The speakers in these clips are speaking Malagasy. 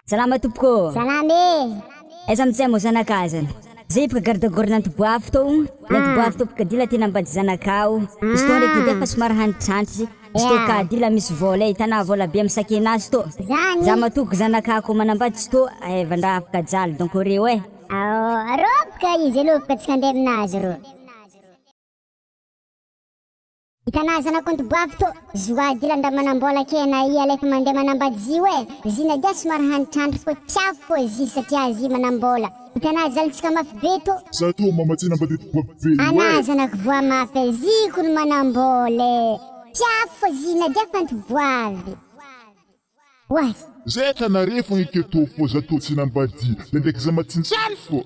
Salama tompoko. Salame. Esa amitsay mo zanakazana. Zay pagardagorana antoboafy tô. Nantoboafy tô pikadila tena ambady zanakao. Izy tô ndraiky dia fa somary hanitranitry. Izy tô kadila misy vola hitanà vola be misake anazy tô. Za matoko zanakako manambady izy tô vandraha afaka jalo donc reo e. Robika izy alobaka tsy handeha aminazy ro. Hitanà zanako antoboafy tô. Zoadila nda manambola kena i alefa mandeha manambady zio e. Zina dia somary hanitrantry fo tiafo fo zy satria zy manambola. Hitanà zalitsika mafy be tô. Za tô mamatsina mba teto boaby be. Anà zanako voa mafy zy kono manambola. Tiafo fo zy na dia fantoboavy. Why? Zay tanare fo iketo fo za tô tsy nambady. Ndraiky za matsintsany fo.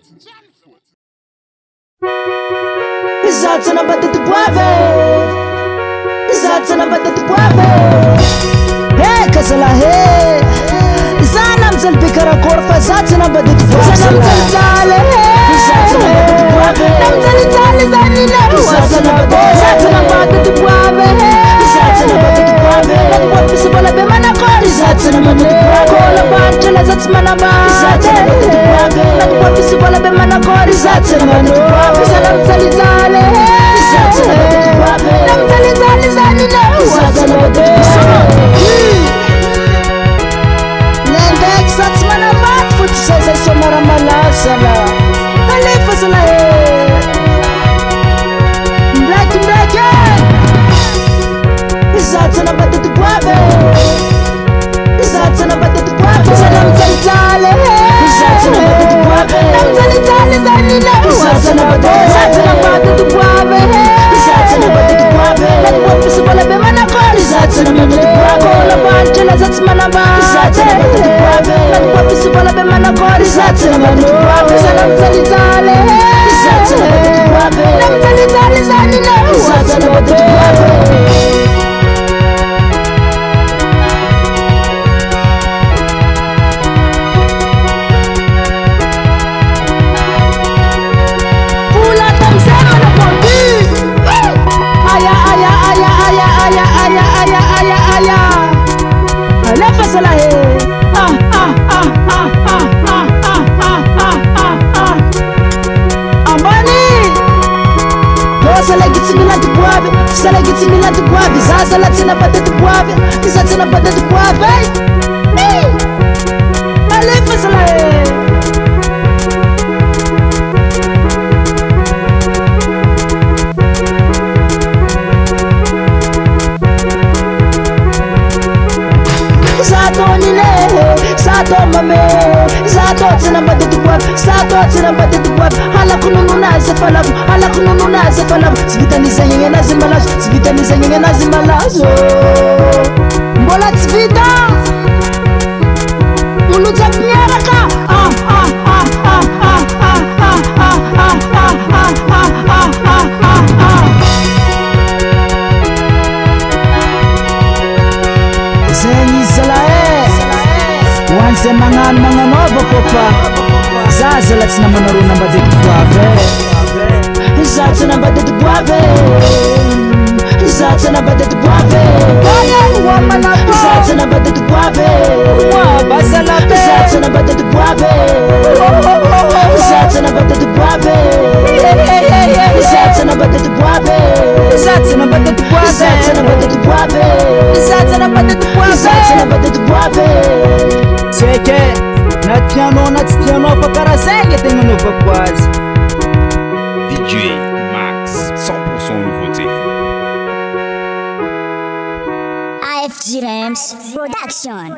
Za tsy nambady toboavy. Zatsana mbatetu kwabe Hey kazala hey Zana mzal bikara korfa Zatsana mbatetu kwabe Zana mzal zale Zatsana mbatetu kwabe Namzal zale zanina Zatsana mbatetu kwabe Zatsana mbatetu kwabe Nakwapi sabala be manakori Zatsana mbatetu kwabe Kola banchela zats manaba Zatsana mbatetu kwabe Nakwapi sabala be manakori Zatsana mbatetu kwabe Zana mzal zale Zatsana mbatetu kwabe Namzal zale zanina Zatsana mbatetu kwabe Nendek zats manaba Futu zaza somara malasala Alefa zala Mbrake Zatsana mbatetu kwabe Zatsana mbatetu kwabe Zana mzalzale Zatsana mbatetu kwabe Namzalzale zanina Zatsana mbatetu kwabe Zatsana mbatetu kwabe Nakwapi sabala be manakori Zatsana mbatetu kwabe Kola banchela zats manaba Zatsana mbatetu kwabe Nakwapi sabala be manakori Zatsana mbatetu kwabe Zana mzalzale Zatsana mbatetu kwabe Namzalzale zanina Zatsana mbatetu kwabe Salagitsimila tu guavi, zaza la tsina bata tu guavi, za tsina bata tu guavi. Alefa sala Zato nile, zato mame, zato tsina bata tu guavi, zato tsina bata tu guavi. Hala kunununa zefalabu, hala kunununa zefalabu. Tsivitaniza nyenge na zimbalazo, tsivitaniza nyenge na zimbalazo. Mbola tsivita, uluza kunyaraka. Zenyi zalae, wanse mangan manganova kofa. Zaza la tsina manaruna mbadetu kwabe Zatsana mbadetu kwabe Zatsana mbadetu kwabe Zatsana mbadetu kwabe Zatsana mbadetu kwabe Zatsana mbadetu kwabe Zatsana mbadetu kwabe Zatsana mbadetu kwabe Zatsana mbadetu kwabe Zatsana mbadetu kwabe Zatsana mbadetu kwabe Seke na tiano na tiano fa karazengue tem nova quase DJ Max 100% nouveauté AFG Rams Production